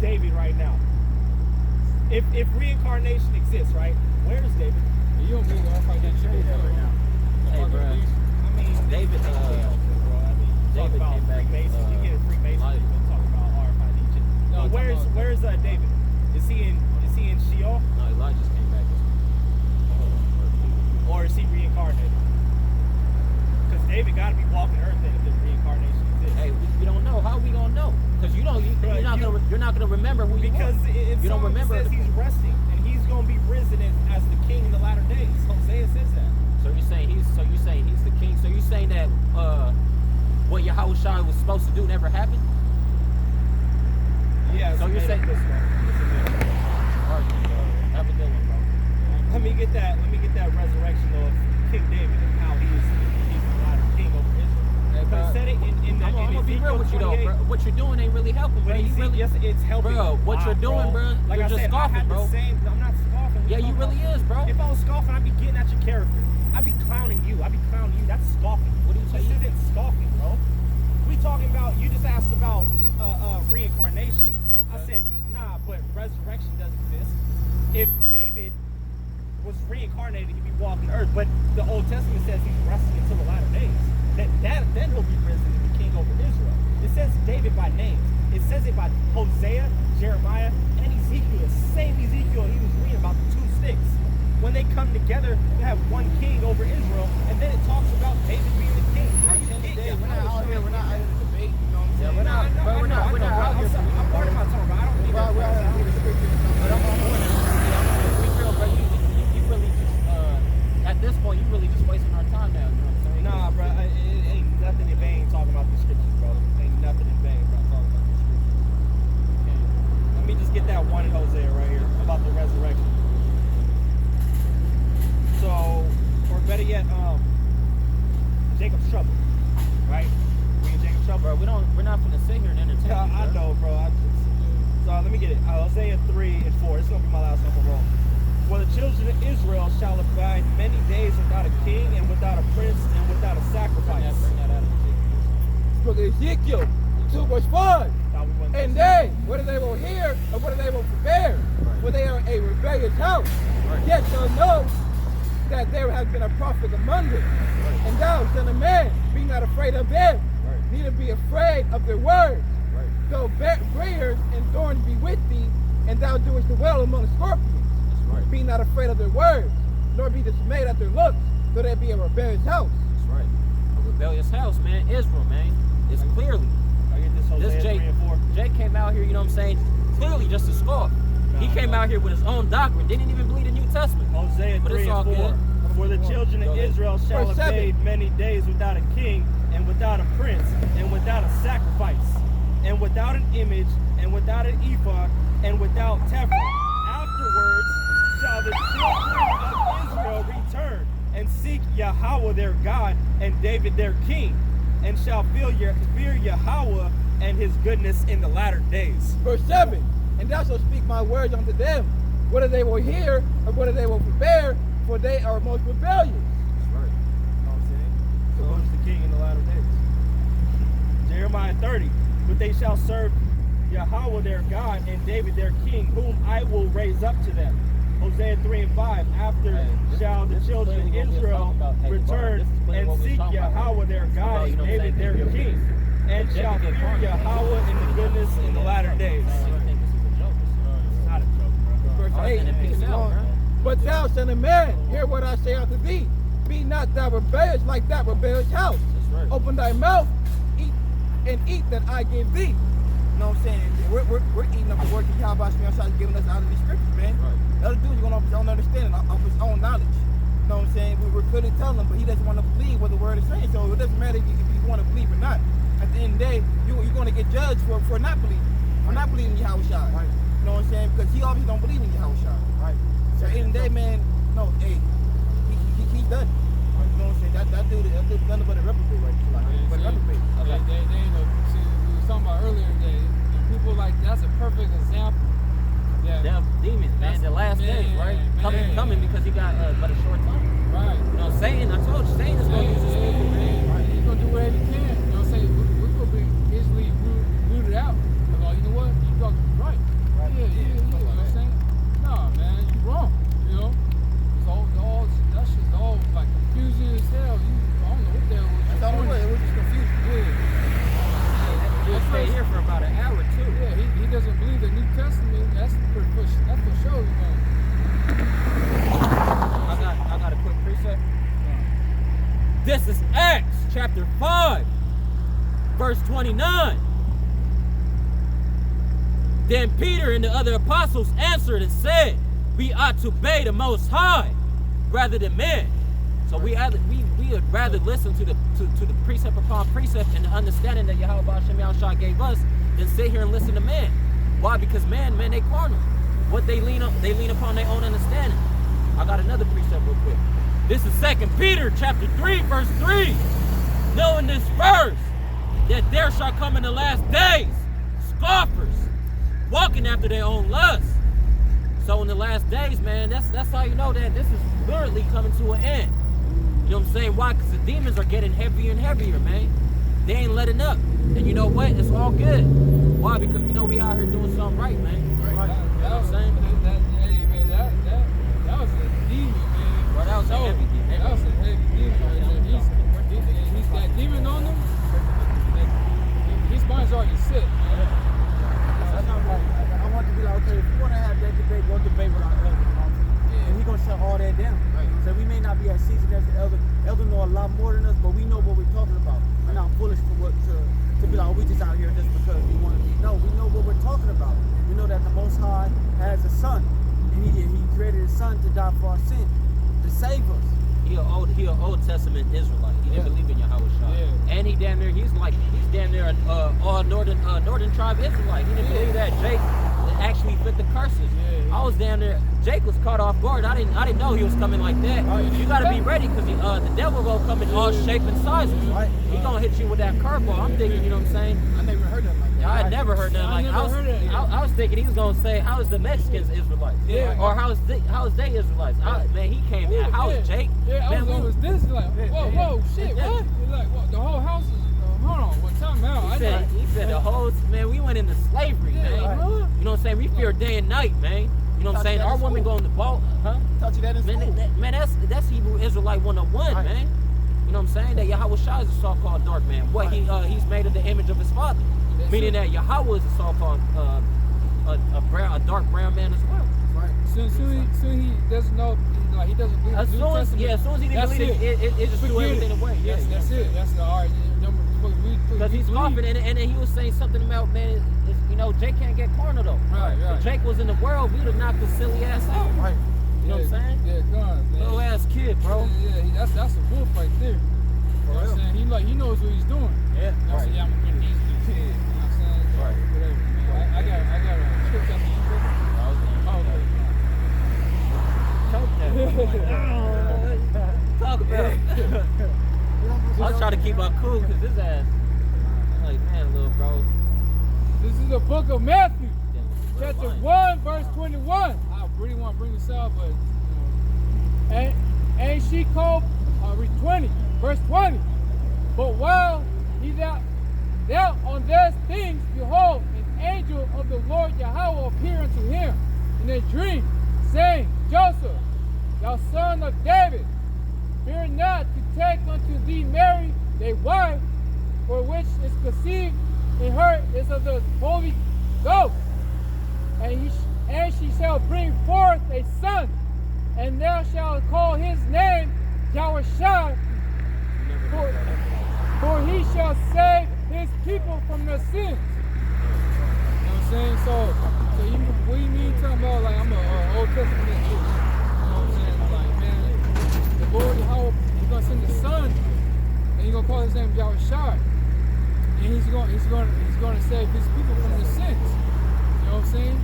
David right now? If reincarnation exists, right? Where is David? You don't mean to fight that change right now. Hey, bro. I mean, David, David came back. Freemason. You get a Freemason. You been talking about RFID. No, where's David? Is he in Sheol? No, Elijah just came back. Or is he reincarnated? Because David got to be walking earth then if the reincarnation exists. Hey, we don't know. How are we gonna know? Because you're not gonna remember who you because are. You don't remember. Says he's resting and he's gonna be risen as the king in the latter days. Hosea says that. So you're saying he's the king. So you're saying that what YAHAWASHI was supposed to do never happened? Yeah. So you're saying this one. Have a good one, bro. Let me get that resurrection of King David and how he's the latter king over Israel. But it said it in I'm gonna be real with you though, bro. What you're doing ain't really helping, bro. Yes, it's helping. Bro, what you're doing, bro, Like you're I just said, scoffing, I had bro. the same. I'm not scoffing. Yeah, you really is, bro. If I was scoffing, I'd be getting at your character. I'd be clowning you. That's scoffing. What are you saying? This isn't scoffing, bro. We talking about, you just asked about reincarnation. Okay. I said, nah, but resurrection does exist. If David was reincarnated, he'd be walking earth. But the Old Testament says he's resting until the latter days. Then he'll be risen and be king over Israel. It says David by name. It says it by Hosea, Jeremiah, and Ezekiel. The same Ezekiel he was reading about the two sticks. When they come together, you have one king over Israel, and then it talks about David being the king. We're not out here. We're not out here to debate. You know what I'm saying? We're not out here. I'm part of my talk, but I don't need We're out here to read the scriptures. But I'm be real, bro. You really just at this point, you really just wasting our time now. You know what I'm saying? Nah, bro, it ain't nothing in vain talking about the scriptures, bro. Ain't nothing in vain, bro, talking about the scriptures. Okay. Let me just get that one in Hosea right here about the resurrection. So, or better yet, Jacob's trouble, right? We in Jacob's trouble. Bro, we're not gonna sit here and entertain. Yeah, you, I know, bro. So let me get it. Hosea 3 and 4. This is gonna be my last one for wrong. For the children of Israel shall abide many days without a king and without a prince and without a sacrifice. Bring that out of Book of Ezekiel 2 verse 5. And they, whether they will hear or whether they will forbear, for they are a rebellious house, yet shall know that there has been a prophet among them. And thou, son of man, be not afraid of them, neither be afraid of their words. Though briars and thorns be with thee, and thou doest well among the scorpions. Be not afraid of their words, nor be dismayed at their looks, though they be a rebellious house. That's right. A rebellious house, man. Israel, man. It's clearly. I get this Hosea 3 and 4. Jay came out here, you know what I'm saying? Clearly just to scoff. He came out here with his own doctrine. Didn't even believe the New Testament. Hosea 3 and 4. For the children of Israel shall abide many days without a king, and without a prince, and without a sacrifice, and without an image, and without an ephod, and without tefillin. Afterwards shall the children of Israel return and seek Yahawah their God and David their king, and shall fear Yahawah and his goodness in the latter days. Verse 7. And thou shalt speak my words unto them, whether they will hear or whether they will forbear, for they are most rebellious. That's right. You know what I'm saying? So who's the king in the latter days? Jeremiah 30. But they shall serve Yahawah their God and David their king, whom I will raise up to them. Hosea 3 and 5. After shall the children of Israel return and seek Yahawah their God and David their king, and shall fear Yahawah in the goodness in the latter days. Not a joke, bro. Verse 8. But thou, son of man, hear what I say unto thee. Be not thou rebellious like that rebellious house. Open thy mouth, eat that I give thee. You know what I'm saying? We're eating up the word of YAHAWASHI Thawadah giving us out of these scriptures, man. The other dude's going to understand of his own knowledge. You know what I'm saying? We're clearly telling him, but he doesn't want to believe what the word is saying. So it doesn't matter if you want to believe or not. At the end of the day, you're going to get judged for not believing. For not believing in YAHAWASHI. You know what I'm saying? Because he obviously don't believe in YAHAWASHI. Right. So at the end of the day, man, no, hey, he's done. You know what I'm saying? That dude is nothing but a reprobate, right? But a reprobate. They know, see, we was talking about earlier today, and people like, that's a perfect example. Them demons, man, the last days, right? Coming because he got but a short time. Right. You know, Satan, I told you, Satan is going to use his people, man. Right. He's going to do whatever he can. You know what I'm saying? We're going to be easily rooted out. Like, oh, you know what? You talking right. stay here for about an hour too. Yeah, he doesn't believe the New Testament. That's for sure. I got a quick precept. This is Acts chapter 5, verse 29. Then Peter and the other apostles answered and said, we ought to obey the Most High rather than men. So we would rather listen to the precept upon precept and the understanding that YAHAWASHI gave us than sit here and listen to men. Why? Because man, they carnal. What they lean upon their own understanding. I got another precept real quick. This is 2 Peter chapter 3, verse 3. Knowing this verse, that there shall come in the last days scoffers, walking after their own lusts. So in the last days, man, that's how you know that this is literally coming to an end. You know what I'm saying? Why? Because the demons are getting heavier and heavier, man. They ain't letting up. And you know what? It's all good. Why? Because we know we out here doing something right, man. Right. You know what I'm saying? Hey, man, that was a demon, man. Well, that was a heavy demon. That was a heavy demon right there. He's that demon on him. His mind's already sick, man. That's not right. I want to be like, okay, if you want to have that debate, go debate with our elder. And he's going to shut all that down. Right. So we may not be as seasoned as the elder. Elder know a lot more than us, but we know what we're talking about. We're not foolish to be like, oh, we just out here just because we want to be. No, we know what we're talking about. We know that the Most High has a son. And he created his son to die for our sin, to save us. He an Old Testament Israelite. He didn't believe in Yahawashi. Yeah. And he's damn near an all northern tribe Israelite. He didn't believe that Jake actually fit the curses. Yeah. I was down there. Jake was caught off guard. I didn't know he was coming like that. You gotta be ready because the devil will come in all shape and sizes. Right. He gonna hit you with that curveball. I'm thinking, you know what I'm saying? I never heard nothing like that. I had never heard nothing like that. I was thinking he was gonna say, how is the Mexicans Israelites? Yeah. Or how is they Israelites? Man, he came in. How is Jake? Yeah, I man, was this like, whoa, shit, Yeah. what? Like, what? The whole house is, hold on, what time out? He said the whole, man, we went into slavery, Yeah, man. right. You know what I'm saying? We fear day and night, man. You know what I'm saying? Our women go in the ball, huh? Taught you that in school. Man, that's Hebrew Israelite 101, Right. man. You know what I'm saying? That Yahawashi is a so-called dark man. What he's made of the image of his father, meaning that Yahweh is a so-called a dark brown man as well. Right. Soon he doesn't know, like he doesn't do the New Testament. As soon as he didn't believe it just threw everything away. Yeah, That's it. That's the art. Because he's coughing, and then he was saying something about, man, you know, Jake can't get corner though. Right. If Jake was in the world, we'd have knocked his silly ass out. Right. You know what I'm saying? Yeah, God, man. Little ass kid, bro. Yeah, that's a wolf right there. You know what I'm saying? He knows what he's doing. Yeah. That's Right. yeah, I'm gonna these two kids. You know what I'm saying? Right. Whatever, man. I got a script after you. Talk about it. I was trying to keep my cool because his ass, I'm like, man, little bro. This is the book of Matthew, Yeah, chapter lying. 1, verse 21. I really want to bring this out, but and she called 20, verse 20. But while he dealt on these things, behold, an angel of the Lord Yahweh appeared unto him in a dream, saying, Joseph, thou son of David, fear not to take unto thee Mary, thy wife, for which is conceived in her is of the Holy Ghost. And she shall bring forth a son, and thou shalt call his name Yahawashi, for he shall save his people from their sins. You know what I'm saying? So what do you mean talking about like I'm an Old Testament Jew? You know what I'm saying? Like, man, the Lord Yahweh, he's gonna send his son, and he's gonna call his name Yahawashi. And he's going to save his people from their sins. You know what I'm saying?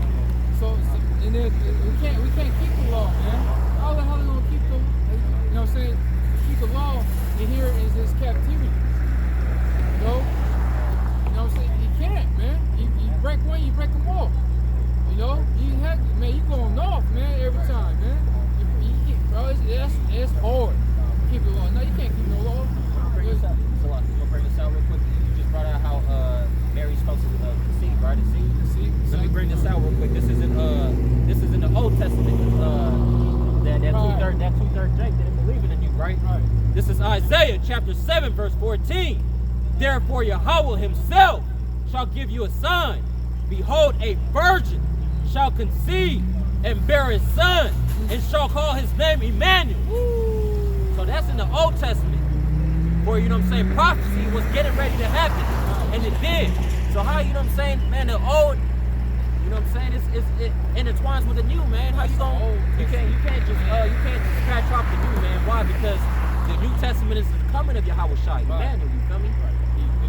So and then we can't keep the law, man. How the hell are we gonna keep the, you know what I'm saying? Keep the law, and here is his captivity. You know what I'm saying? You can't, man. You break one, you break them all. You know, you going off, man, every time, man. You can't, bro. It's hard. Keep the law. No, you can't keep no law. Bring this out. So I'm gonna bring this out real quick. You just brought out how Mary's supposed to conceive, right? Let me bring this out real quick. This is in the Old Testament. That two-third Jake didn't believe in you, right? Right. This is Isaiah chapter 7, verse 14. Therefore Yahweh himself shall give you a sign. Behold, a virgin shall conceive and bear a son, and shall call his name Emmanuel. So that's in the Old Testament. For, you know what I'm saying, prophecy was getting ready to happen, and it did. So how, you know what I'm saying, man, the old, you know what I'm saying, it intertwines with the new, man. How you gonna, you can't just scratch off the new, man. Why? Because the New Testament is the coming of YAHAWASHI, Emmanuel, you feel me?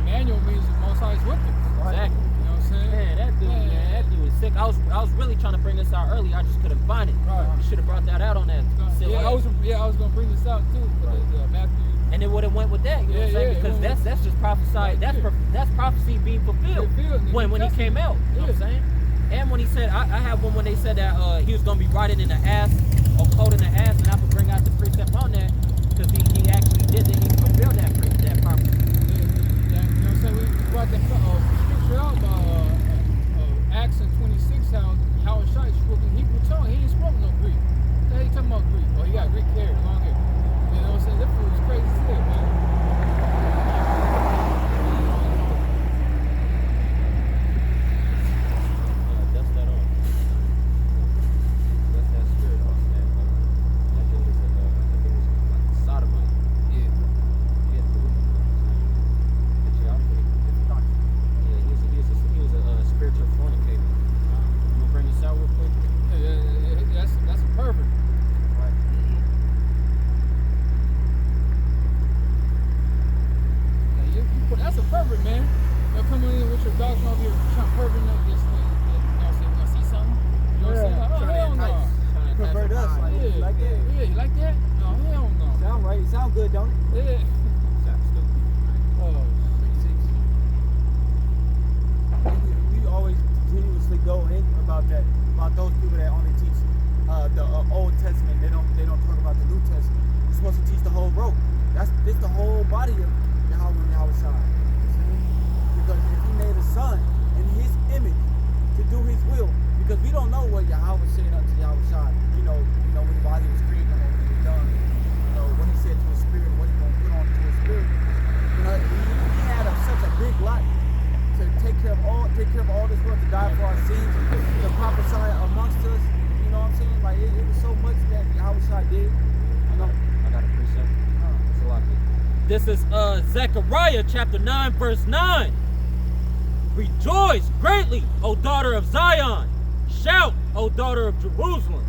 Emmanuel means the Most High is with us. Exactly. You know what I'm saying? Man, that dude is sick. I was really trying to bring this out earlier. I just couldn't find it. Right. You should have brought that out on that. I was gonna bring this out too, but Matthew. And it would have went with that, you know what I'm saying? Because that's just prophesied. That's prophecy being fulfilled when he came out. You know what I'm saying? And when he said, I have one when they said that he was gonna be riding in the ass or cold in the ass, and I could bring out the precept on that because he actually did it. He fulfilled that prophecy. You know what I'm saying? We brought that scripture out about Acts and 26, how Yahawashi spoke in Hebrew tongue. He ain't spoke no Greek. What the hell you talking about Greek? Oh, he got Greek hair, long hair. You know what I'm saying? That fool was crazy as hell, man. Dust that off. Dust that spirit off. That dude is I think it was like a sodomite. Yeah. Yeah, dude. He was a spiritual fornicator. You gonna bring this out real quick? That's a pervert. Right. That's a pervert, man. You're coming in with your dogs over here trying to pervert up this thing. You know what I'm saying? You gonna see something? You know what I'm saying? Like, oh, hell no. Pervert us. Like, Yeah, you like that? Yeah, you like that? No, hell no. Sound right. It sound good, don't it? Yeah. Oh, We always continuously go in about that, about those people that only teach the Old Testament. They don't talk about the New Testament. We're supposed to teach the whole rope. This the whole body of Yahweh and Yahawashi. Because if he made a son in his image to do his will, because we don't know what Yahweh said unto Yahawashi. You know while he was creating him, when he was done. You know what he said to his spirit, what he gonna put on to his spirit. You know, he had such a big lot to take care of all this world, to die for our sins, to prophesy amongst us. You know what I'm saying? Like it was so much that Yahawashi did. You know. I got a precept. It's a lot of it. This is Zechariah chapter 9, verse 9. Rejoice greatly, O daughter of Zion. Shout, O daughter of Jerusalem.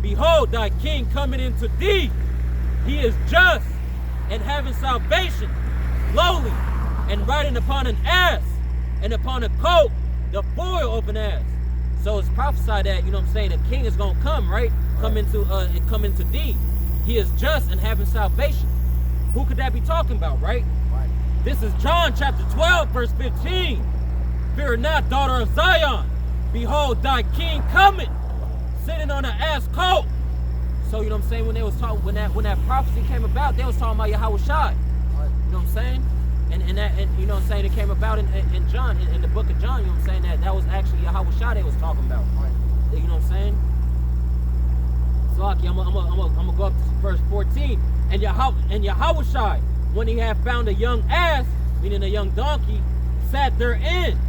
Behold, thy king coming into thee. He is just and having salvation, lowly, and riding upon an ass, and upon a colt, the foal of an ass. So it's prophesied that, you know what I'm saying, the king is going to come, right? Come into thee. He is just and having salvation. Who could that be talking about, right? This is John chapter 12, verse 15. Fear not, daughter of Zion. Behold, thy king cometh, sitting on an ass colt. So, you know what I'm saying, when they was talking, when that prophecy came about, they was talking about Yahawashi. You know what I'm saying? And you know what I'm saying, it came about in John, in the book of John, you know what I'm saying, that was actually Yahawashi they was talking about. You know what I'm saying? So I'm gonna go up to verse 14. And Yahawashi, when he had found a young ass, meaning a young donkey, sat therein,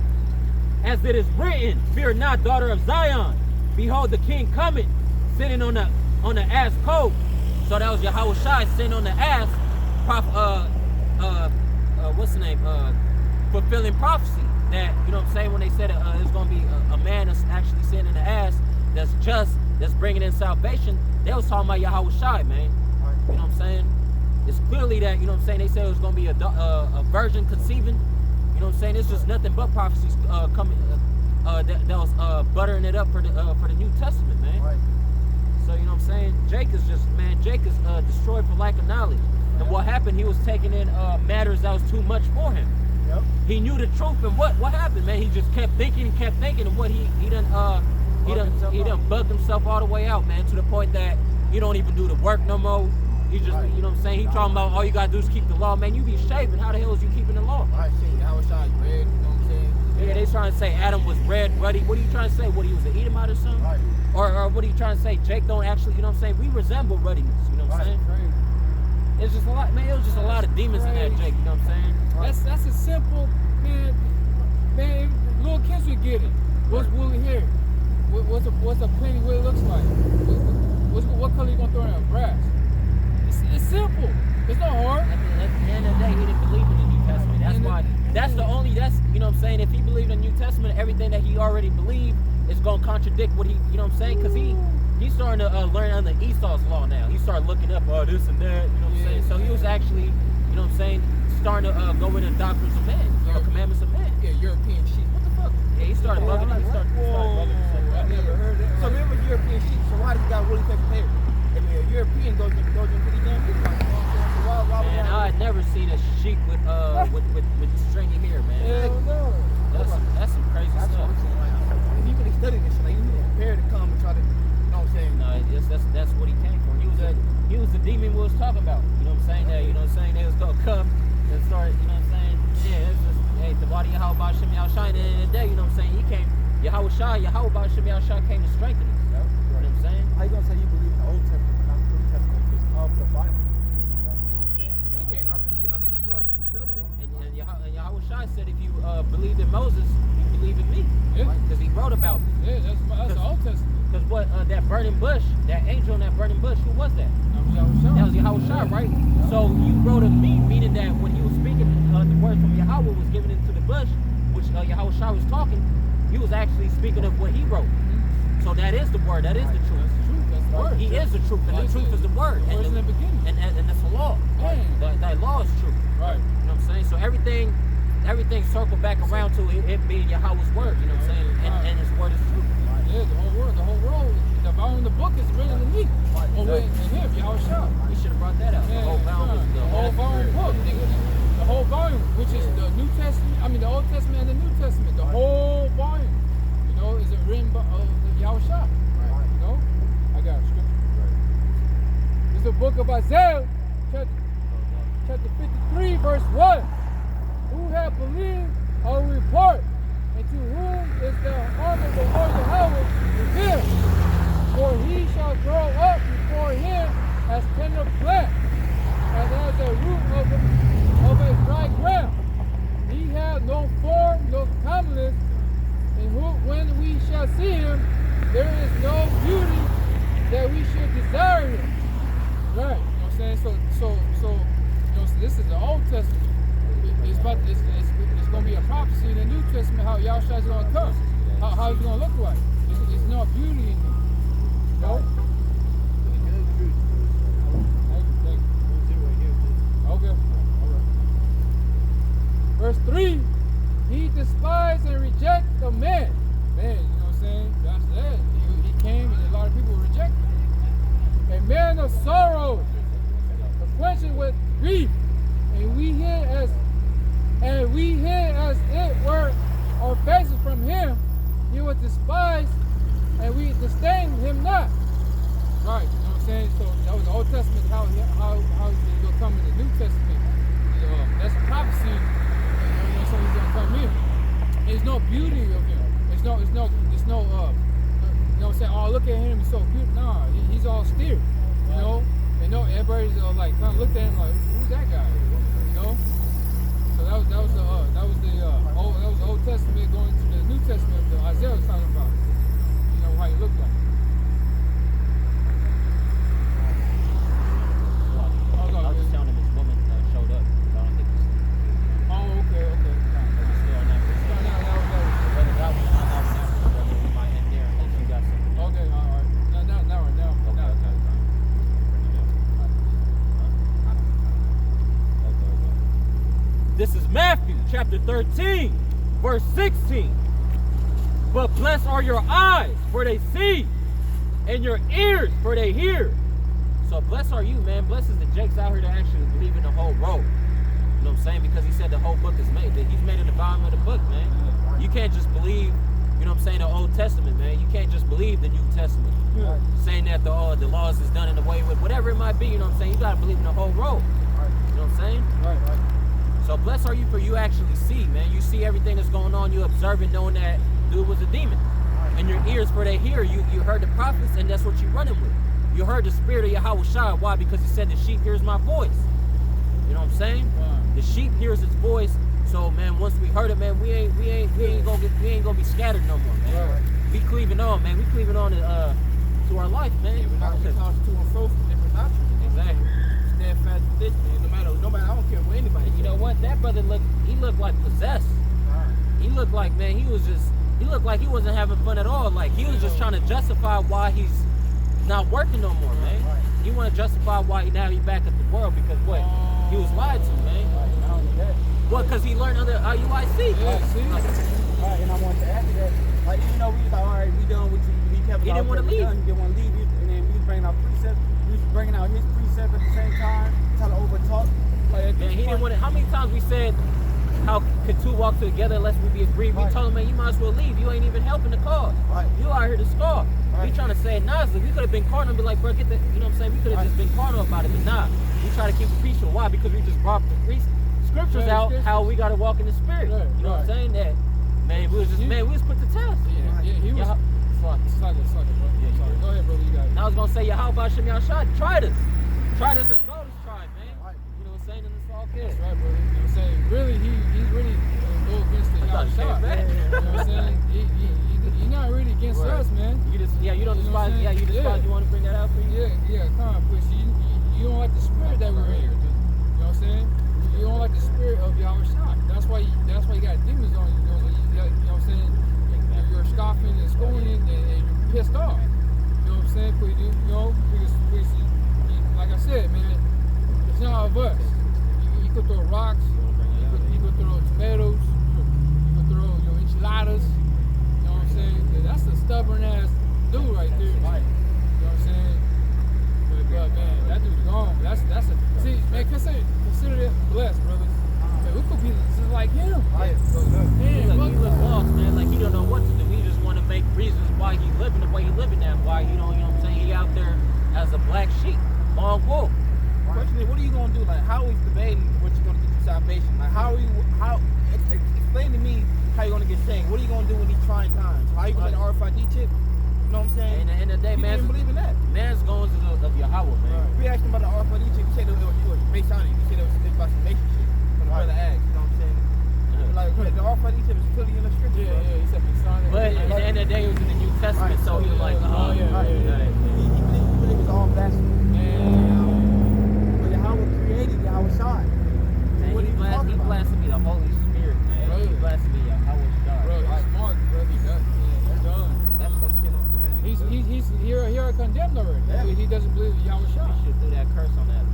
as it is written, fear not, daughter of Zion. Behold, the king cometh, sitting on the ass colt. So that was Yahawashi sitting on the ass, what's the name? Fulfilling prophecy. That, you know what I'm saying, when they said there's going to be a man that's actually sitting in the ass, that's just, that's bringing in salvation, they was talking about Yahawashi, man. You know what I'm saying? It's clearly that, you know what I'm saying, they said it was going to be a virgin conceiving. You know what I'm saying? It's just nothing but prophecies coming that was buttering it up for the New Testament, man. Right. So, you know what I'm saying? Jake is destroyed for lack of knowledge. And what happened, he was taking in matters that was too much for him. Yep. He knew the truth, and what happened, man? He just kept thinking, and what he done bugged himself all the way out, man, to the point that he don't even do the work no more. He just, you know what I'm saying? He talking about all you gotta do is keep the law, man. You be shaving. How the hell is you keeping the law? Right, shit, Yahawashi red, you know what I'm saying? Yeah, they trying to say Adam was red, ruddy. What are you trying to say? What, he was an Edomite or something? Right. Or what are you trying to say? Jake don't actually, you know what I'm saying? We resemble ruddiness, you know what I'm saying? It's just a lot, man. It was just a lot of demons in that Jake, you know what I'm saying? That's a simple, man. man, if little kids would get it. What's woolly hair? What's a penny? What it looks like? What color you gonna throw in? Brass. It's simple. It's not hard. At the end of the day, he didn't believe in the New Testament. That's why. That's you know what I'm saying. If he believed in the New Testament, everything that he already believed is gonna contradict what he, you know what I'm saying? Because he's starting to learn under Esau's law now. He started looking up this and that. You know what I'm saying? So he was actually, you know what I'm saying, starting to go into doctrines of men, commandments of men. Yeah, European sheep. What the fuck? Yeah, he started bugging. He started bugging. I never heard that. So remember European sheep. So why does he got woolly Texas hair? I mean, a European goes into these damn people. So why Man, I had never seen a sheep with stringy hair, man. Hell no. That's some crazy That's stuff. what I'm saying. Like, he really studied this. Like, he was prepared to come and try to, you know what I'm saying? No, that's what he came for. He was the demon we was talking about. You know what I'm saying? That, you know what I'm saying? They was gonna come and start, you know what I'm saying? Yeah, it's just, hey, Thawadah YAHAWAH bahasham Yahawashi. At the end of the day, you know what I'm saying? He came, YAHAWAH bahasham Yahawashi came to strengthen us. You know what I'm saying? How you gonna say you believe in the Old Testament, not the New Testament, if it's of the Bible? He came not to destroy, but fulfill the law. And YAHAWAH said, if you believe in Moses, you believe in me. Yeah. Because he wrote about me. Yeah, that's the Old Testament. Because what that burning bush, that angel in that burning bush, who was that? That was YAHAWAH, right? So you wrote of me, meaning that when he was speaking, the word from Yahweh was given into the bush, which YAHAWAH was talking, he was actually speaking of what he wrote. So that is the word, that is the truth. That's the truth. That's the word. He is the truth, and the truth is the word. The word's in the beginning. And that's the law. That law is true. Right. You know what I'm saying? So everything circled back around to it being Yahweh's word, you know what I'm saying? And his word is true. Yeah, the whole world, the volume of the book is written in me. Oh, wait, in him, Yahawashi. We should have brought that out. The whole volume is The whole volume book. The whole volume, which is the New Testament, the Old Testament and the New Testament. The whole volume, you know, is written by Yahawashi. You know? I got a scripture. This is the book of Isaiah, chapter 53, verse 1. Who have believed our report, and to whom is the arm of the Lord Yahweh revealed? For he shall grow up before him as tender plant, and as a root of a dry ground. He hath no form, no comeliness, and when we shall see him, there is no beauty that we should desire him. Right, you know what I'm saying? So you know, so this is the Old Testament. It's going to be a prophecy in the New Testament how Yahawashi is going to come, how he's going to look like. There's no beauty in him. You know? Thank you. Okay. Verse 3, he despised and rejected the man. Man, you know what I'm saying? That's it. He came and a lot of people rejected him. A man of sorrow, acquainted with grief, and we hid as it were our faces from him. He was despised, and we disdained him not. Right, you know what I'm saying? So that was the Old Testament, how he's going to come in the New Testament. That's a prophecy, you know, so he's going to come in. There's no beauty of him. There's no, you know what I'm saying? Oh, look at him, he's so beautiful. Nah, he's all austere, you know? And everybody's like kind of looked at him like, who's that guy? You know? So that was the Old Testament going to the New Testament that Isaiah was talking about. You know how he looked like. I was just telling him his woman showed up. So I don't think it's... Oh, okay. Still on that. We might end there unless you got something. Okay, all right. Not right now. Okay. This is Matthew chapter 13, verse 16. But blessed are your eyes, for they see, and your ears, for they hear. So blessed are you, man. Blessed is the Jakes out here that actually believe in the whole road. You know what I'm saying? Because he said the whole book is made. He's made it the volume of the book, man. You can't just believe, you know what I'm saying, the Old Testament, man. You can't just believe the New Testament. Yeah. Saying that the laws is done in the way with whatever it might be, you know what I'm saying? You gotta believe in the whole road. You know what I'm saying? Right. So blessed are you for you actually see, man. You see everything that's going on, you observing, knowing that dude was a demon. And your ears for they hear. You heard the prophets, and that's what you're running with. You heard the spirit of YAHAWASHI. Why? Because he said the sheep hears my voice. You know what I'm saying? Right. The sheep hears his voice, So man, once we heard it, man, we ain't gonna be scattered no more, man. Right. We cleaving on, man. We cleaving on to our life, man. Yeah, we're not gonna toss to and fro from different doctrines. Exactly. Steadfast in this, man. No matter, I don't care what anybody. And you know what? That brother looked like possessed. He looked like, man, he looked like he wasn't having fun at all. Like he was just trying to justify why he's not working no more, man. He want to justify why now he's back at the world because what? He was lied to, man. What? Because he learned under IUIC. Yeah, see? Right, and I wanted to add to that. Like, even though we was like, all right, we done with you. He didn't want to leave. He didn't want to leave. And then we was bringing out precepts. We was bringing out his precepts at the same time, trying to overtalk. Like, Man, he didn't want to. How many times we said, how could two walk together unless we be agreed? We told him, man, you might as well leave. You ain't even helping the cause. Right. You out here to scar. Right. We trying to say Nazla. We could have been carnal and be like, bro, get the, you know what I'm saying? We could have just been carnal about it, but nah. We try to keep it peaceful. Why? Because we just brought the scriptures out how we got to walk in the spirit. Right, You know what I'm saying? That, man, we was put to test. Yeah, he was. Slugger, bro. Yeah, Sorry. Go ahead, brother. You got it. And I was gonna say, YAHAWASHI Thawadah. Tried us as gold is tried, man. Right. You know what I'm saying? And it's all good. That's right, brother. You know what I'm saying? Really, he's really go against the thought you Yahweh. said You know what I'm saying? He's not really against us, man. You just, you don't You know despise. what I'm Yeah, you saying? despise. Yeah. You want to bring that out for you? Yeah, come on, push. You don't like the spirit that we're in. You know what I'm saying? You don't like the spirit of Yahweh Shai. That's why you got demons on you. You know what I'm saying? You're scoffing and scolding and you're pissed off. You know what I'm saying? Because like I said, man, it's not of us. You could throw rocks, you could throw tomatoes, you could throw enchiladas. You know what I'm saying? That's a stubborn ass dude right there. You know what I'm saying? But man, that dude's gone. That's a see, man. Consider that blessed, brothers. Man, we could be just like him. He look lost, man. Like he don't know what to do. He just want to make reasons why he living the way he living now. Why you know what I'm saying? He out there as a black sheep, long wolf. Question is, what are you gonna do? Like, how are we debating what you're gonna get you salvation? Like, explain to me how you're gonna get saved. What are you gonna do in these trying times? How are you gonna get the RFID chip? You know what I'm saying? And at the end of the day, you didn't believe in that. Man's goals of Yahawah, man. We asked him about the RFID chip. He said it was Masonic. He said it was about some Mason shit. From the brother asked. You know what I'm saying? Like, the RFID chip is clearly in the scripture. Yeah, he said Masonic. But at the end of the day, it was in the New Testament, so he was like, He believed it was all blasphemy. But Yahweh created Yahweh Shai. Man, he blasphemy the Holy Spirit, man. Bro. He blasphemy Yahawah God. Bro, he's smart, bro. He's done. That's what shit on the He's here condemned already. Yeah. He doesn't believe in Yahweh Shai. We should do that curse on that.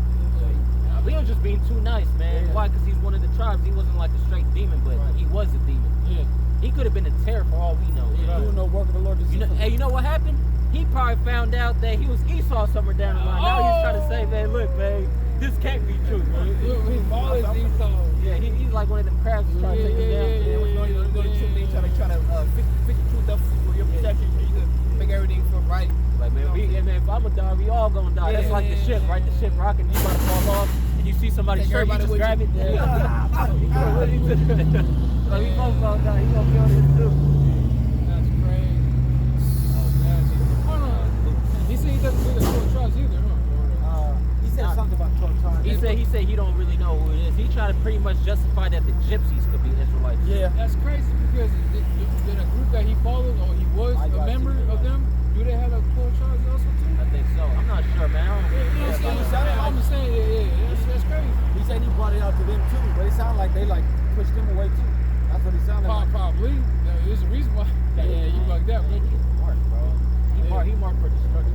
Leo's just being too nice, man. Yeah. Why? Because he's one of the tribes. He wasn't like a straight demon, but he was a demon. Yeah. He could have been a terror for all we know. He doing no work of the Lord. You know what happened? He probably found out that he was Esau somewhere down the line. Now he's trying to say, man, look, man, this can't be true, man. He's always Esau. Yeah, he's like one of them crabs that's trying to take us down. Trying to fix the truth up for your perception so you can make everything feel right. Like, man, if I'm gonna die, we all gonna die. That's like the ship, right? The ship rocking, you about to fall off, and you see somebody's shirt, you just grab it. Like, we both gonna die. He gonna feel this too. That's crazy. Hold on. He said he doesn't believe the 12 tribes either, huh? He said something about 12 tribes. He said he don't really know who it is. He tried to pretty much justify that the gypsies could be Israelites. Yeah. That's crazy because the group that he followed or he was a member of them, do they have a 12 tribes also too? I think so. I'm not sure, man. I'm just saying, yeah, that's crazy. He said he brought it out to them too, but it sounded like they like pushed him away too. That's what he sounded like. Probably. There's a reason why. Yeah, you like that, bro. He marked for destruction.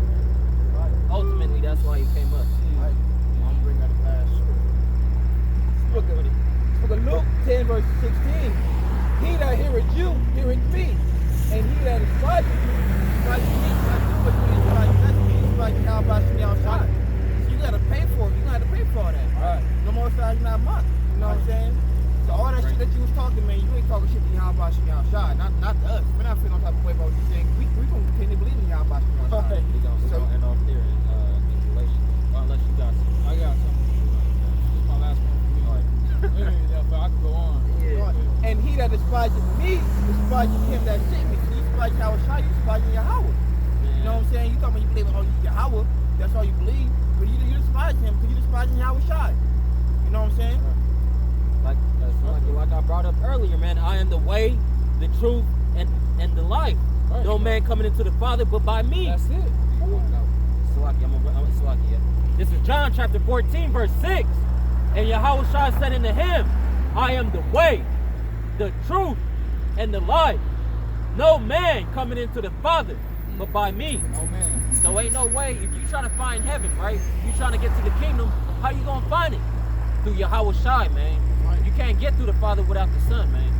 Right. Ultimately, that's why he came up. Right. I'm gonna bring out the last Book of Luke 10 verse 16. He that heareth you, heareth me. And he that despiseth you, despiseth me. Not do what you despise. That's me. Despise how about you outside. So you gotta pay for it. You gotta pay for all that. Right. No more size, not month. You know what I'm saying? So all that shit that you was talking, man, you ain't talking shit to Yahweh outside. Not to us. We're not feeling no type of way about what you saying. We gonna continue to believe in Yahweh outside. We gonna end off there in relation. Well, unless you got some. I got something. This is my last one for me. But I can go on. Yeah. And he that despises me, despises him that sent me. So you despise Yahweh, you despise Yahweh. You know what I'm saying? You talking about you believe in Yahweh, that's all you believe. But you despise him because you despise Yahweh. You know what I'm saying? Like Like I brought up earlier, man, I am the way, the truth, and the life. Right. No man coming into the Father but by me. That's it. This is John chapter 14, verse 6. And Yahawashi said unto him, I am the way, the truth, and the life. No man coming into the Father but by me. Oh man. So ain't no way, if you trying to find heaven, right? You trying to get to the kingdom, how you gonna find it? Through Yahawashi, man. Right. You can't get through the Father without the Son, man.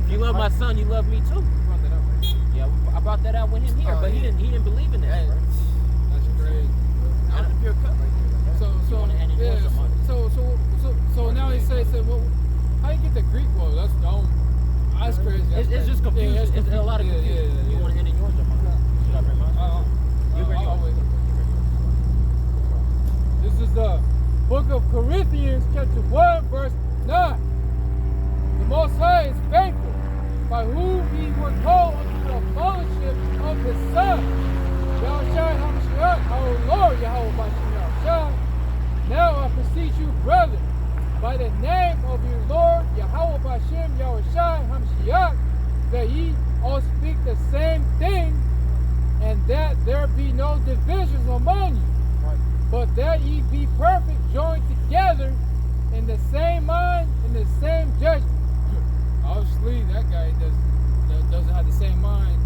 If you love my Son, you love me too. Brought that up, right? Yeah, I brought that out with him here, but he didn't believe in that, Hey, right? that's crazy. Out of the pure cup right there. So now he says, well, how you get the Greek? Well, that's dumb. That's crazy. It's just confusion. Yeah, It's a lot of confusion. Yeah. You want to end in yours, or mine? Should I bring mine? You bring yours. This is the book of Corinthians, chapter 1, verse 9. The Most High is faithful, by whom ye were called unto the fellowship of His Son, Yahawashi HaMashiach, our Lord Yahawashi. Now I beseech you, brethren, by the name of your Lord Yahawashi HaMashiach, that ye all speak the same thing, and that there be no divisions among you, but that ye be perfect, joined together in the same mind, in the same judgment. Obviously, that guy doesn't have the same mind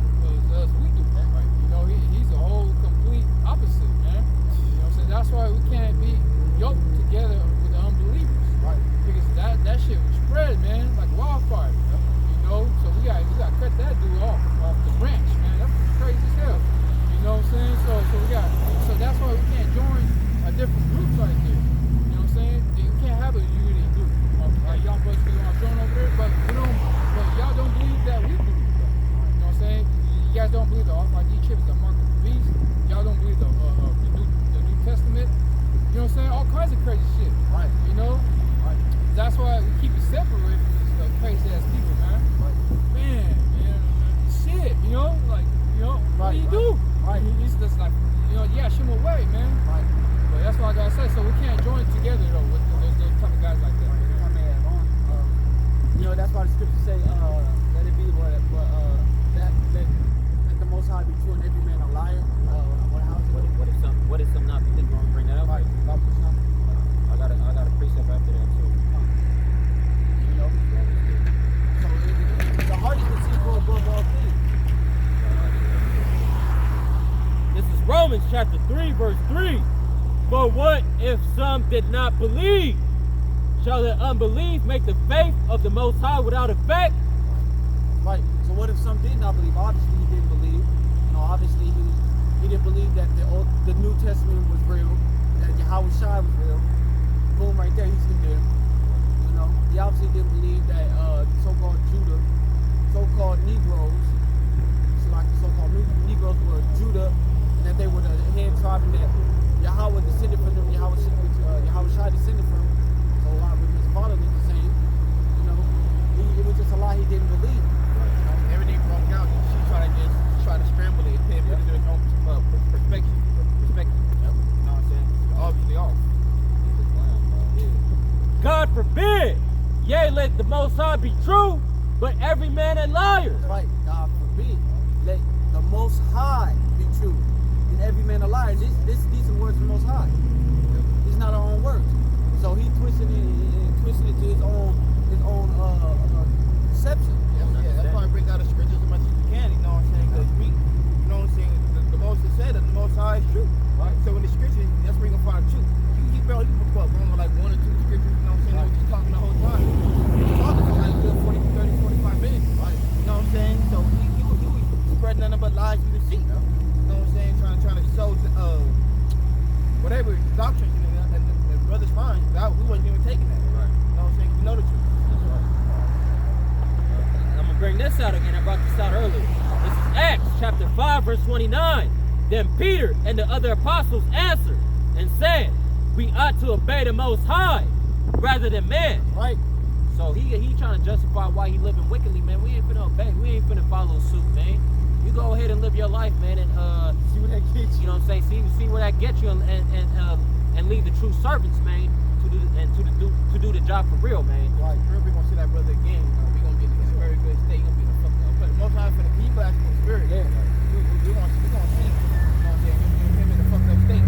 as we do. Right? You know, he's a whole complete opposite, man. You know what I'm saying? That's why we can't be yoked together with the unbelievers. Right. Because that shit would spread, man, like wildfire. You know, so we got to cut that dude off the branch, man. That's crazy as hell. You know what I'm saying? So that's why we can't join a different groups right there. You know what I'm saying? You can't have a unity group. Like y'all brothers be on join over there, but y'all don't believe that we do. You know what I'm saying? You guys don't believe the RFID chip is the mark of the beast. Y'all don't believe the New Testament. You know what I'm saying? All kinds of crazy shit. Right. You know? Right. That's why we keep it separate from these crazy ass people, man. Right. Man, shit, you know? Like, you know, what do you do? Right. He's just like, you know, yeah, shoot him away, man. Right. But that's what I gotta say. So we can't join together though with those type of guys like that. You know, that's why the scriptures say, let it be that the Most High be true and every man a liar. What is some not believe? You want to bring that up? Right. I got a precept after that too. You know, so the heart is deceitful above all things. This is Romans chapter 3, verse 3. For what if some did not believe? Shall the unbelief make the faith of the Most High without effect? Right. So what if some did not believe? Obviously he didn't believe. You know, obviously he didn't believe that the New Testament was real, that Yahawashi was real. Boom, right there, he's condemned. You know, he obviously didn't believe that so-called Judah, so-called Negroes, so like the so-called Negroes were Judah, and that they were the head tribe, and that Yahweh descended from them, Yahawashi descended from them. So a lot of his father was the same. You know, it was just a lie he didn't believe. Right. Everything broke out. She try to scramble it and put it in her own perspective. Yep. You know what I'm saying? Obviously off. God forbid, yea, let the Most High be true, but every man a liar. Right. God forbid. Let the Most High be true, and every man a liar. These are words from the Most High. These are not our own words. So he twisted it to his own deception. Yeah, that's why I bring out the scriptures as much as you can, you know what I'm saying? Because we, you know what I'm saying, the Most High said that the Most High is true. Right. So in the scriptures, that's where you're going to find the truth. You can put wrong with like one or two scriptures, you know what I'm saying? Right. We're just talking the whole time. We're talking for like good 40, 30, 45 minutes. Right. You know what I'm saying? So he was spreading nothing but lies you can see. You know what I'm saying? Trying to show whatever doctrine, you know, and the brother's fine. We wasn't even taking that. Right. You know what I'm saying? You know the truth. That's right. I'm going to bring this out again. I brought this out earlier. This is Acts chapter 5, verse 29. Then Peter and the other apostles answered and said, we ought to obey the Most High rather than man. Right. So he trying to justify why he living wickedly, man. We ain't finna obey. We ain't finna follow suit, man. You go ahead and live your life, man, and see what that gets you. You know what I'm saying? See where that gets you, and and leave the true servants, man, to do the job for real, man. Right, we're gonna see that brother again. We're gonna get in a very good state. He's gonna be in a fucking but most high for the people that's in the spirit. Yeah. We gonna see, you know what I'm saying, him in the fucked up state.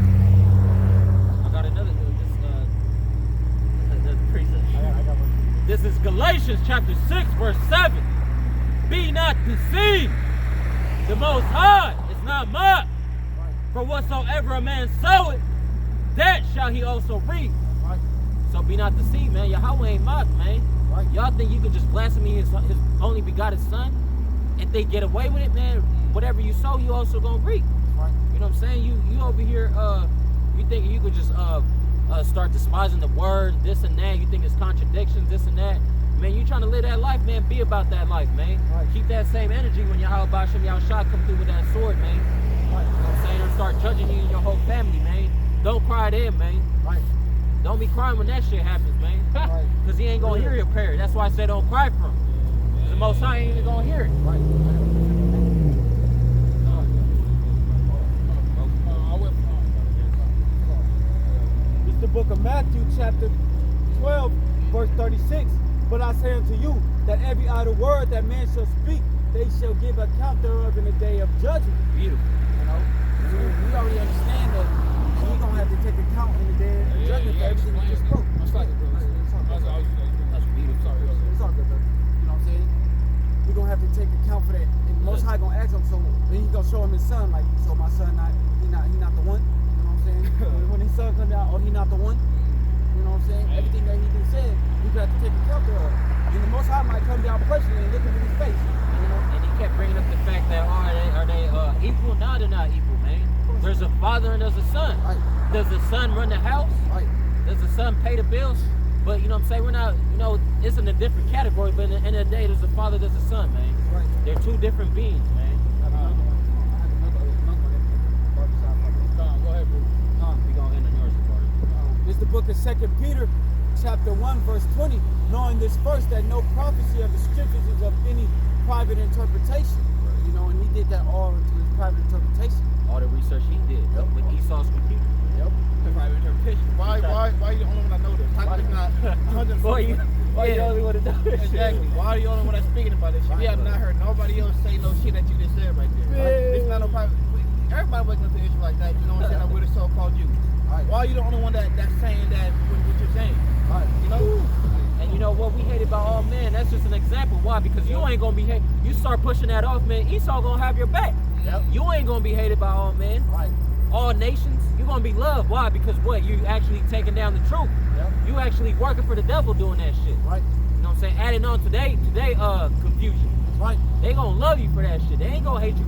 I got another this precept. I got one. This is Galatians chapter 6, verse 7. Be not deceived. The Most High is not mocked. For whatsoever a man soweth, that shall he also reap. Right. So be not deceived, man. Yahweh ain't mocked, man. Right. Y'all think you could just blaspheme his only begotten son and they get away with it, man? Whatever you sow, you also gonna reap. Right. You know what I'm saying? You over here, you think you could just start despising the word, this and that. You think it's contradictions, this and that. Man, you trying to live that life, man. Be about that life, man. Right. Keep that same energy when YAHAWASHI Thawadah come through with that sword, man. Right. You know what I'm saying? Or start judging you and your whole family, man. Don't cry then, man. Right. Don't be crying when that shit happens, man. Right. Because he ain't gonna hear your prayer. That's why I said don't cry for him. Because the Most High ain't even gonna hear it. Right. It's the book of Matthew, chapter 12, verse 36. But I say unto you that every idle word that man shall speak, they shall give account thereof in the day of judgment. Beautiful. You know, so we already understand that we're gonna have to take account in the day of judgment for everything we just spoke. That's like it, bro. That's beautiful. It's all good, bro. You know what I'm saying? We're gonna have to take account for that. And Most High gonna ask him, so then he's gonna show him his son, like, so my son he not the one. You know what I'm saying? When his son comes out, oh, he not the one. You know what I'm saying? Everything that he done said, we got to take account of. And the Most High might come down personally and look him in his face. You know? And he kept bringing up the fact that are they equal? No, they're not equal, man. There's a father and there's a son. Right. Does the son run the house? Right. Does the son pay the bills? But you know what I'm saying? We're not, you know, it's in a different category, but at the end of the day, there's a father, there's a son, man. Right. They're two different beings, man. Go ahead, bro. We gonna end on yours, Barry. It's the book of 2 Peter, chapter 1, verse 20. Knowing this first, that no prophecy of the scriptures is of any private interpretation. You know, and he did that all into his private interpretation. All the research he did with Esau's computer. Yep. Private interpretation. Why you the only one that know this? How come it's not 100? Why you the only one to know this shit? Exactly. Why are you the only one that's speaking about this shit? We have not heard nobody else say no shit that you just said right there. Right? It's not no private. Everybody wasn't into issue like that. You know what I'm saying? We're the so-called Jews. Right. Why are you the only one that's saying that what you're saying? Right. You know? And you know what we hate about all men? That's just an example. Why? Because you ain't gonna be hated. You start pushing that off, man. Esau gonna have your back. Yep. You ain't gonna be hated by all men. Right. All nations. You're gonna be loved. Why? Because what? You actually taking down the truth. Yep. You actually working for the devil doing that shit. Right. You know what I'm saying? Adding on today confusion. Right. They gonna love you for that shit. They ain't gonna hate you.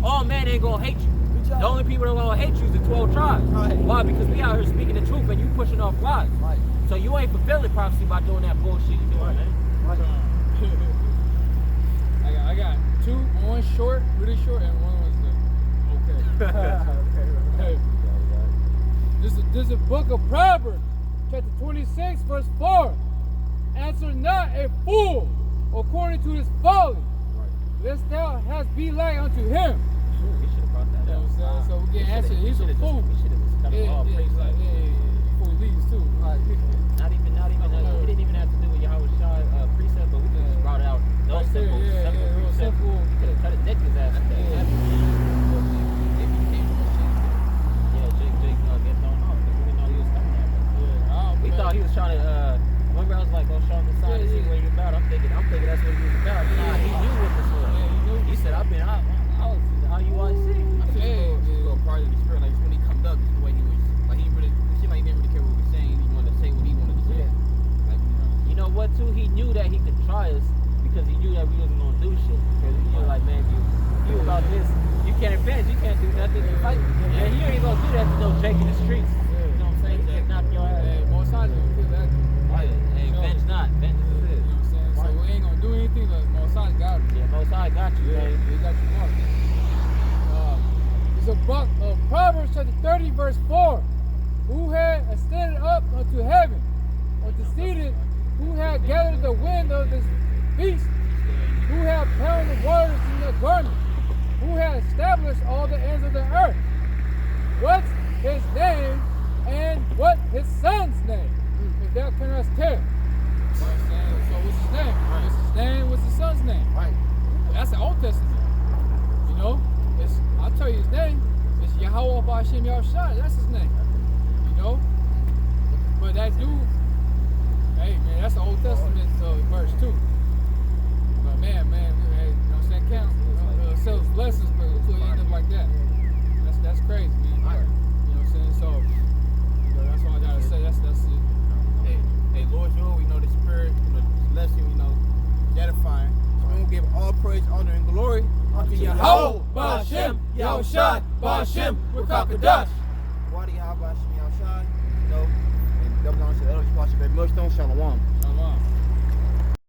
All men ain't gonna hate you. The only people that gonna hate you is the 12 tribes. Right. Why? Because we out here speaking the truth and you pushing off lies. Right. So you ain't fulfilling prophecy by doing that bullshit you doing, man. Right. I got two, one short, really short, and one was okay. Hey. This is a book of Proverbs, chapter 26, verse 4. Answer not a fool according to his folly, lest thou hast be like unto him. We should have brought that up. You know what I'm saying? So we get answered. He's a fool. We should have just cut him off. Before he leaves too. Not even. It didn't even have to do with YAHAWASHI precept, but we just brought out those simple precepts. We could have cut it, nicked his ass. Jake get thrown off because we didn't know he was coming at us. We thought he was trying to. Remember, I was like, go show him the sign to see what he was about. I'm thinking that's what he was about. Nah, he knew what this was. He said, I've been out. I was IUIC. I feel it's a little part of the spirit. Like when he comes up, it's the way he was. Like he seemed like he didn't really care what we were saying. He wanted to say what he wanted to say. Like, you know what too? He knew that he could try us because he knew that we wasn't gonna do shit. Because he was like, man, you about this, you can't advance, you can't do nothing. You fight, and he ain't gonna do that to no Jake in the streets. You know what I'm saying? He just knock your ass. Hey, most times you feel that. Right. Hey, venge not, vengeance is it. You know what I'm saying? So we ain't gonna do anything. Like most times got it. Yeah, Most High got you, man. He got you marked. It's a book of Proverbs chapter 30, verse 4. Who had ascended up unto heaven, or descended? Who had gathered the wind of this beast? Who had pounded the waters in their garment? Who had established all the ends of the earth? What's his name, and what his son's name. If thou canst tell. You know what I'm saying? So what's his name? What's his name? What's his son's name? Right. That's the Old Testament. You know? I'll tell you his name. It's YAHAWAH bahasham Yahushua. That's his name. You know? But that dude, hey man, that's the Old Testament verse too. But man, hey, you know what I'm saying? Count sells blessings, but until you end up like that. That's crazy, man. You know what I'm saying? So, you know, that's all I gotta say. That's it. Hey, Lord, we know the Spirit, this lesson, edifying. So we will give all praise, honor, and glory unto YAHAWAH Yahawah, bahasham Yahushua, bahasham Rakakadash. Thawadah YAHAWASHI Thawadah YAHAWAH. And double honors to the elders, Pastor Millstone, Shalom. Shalom.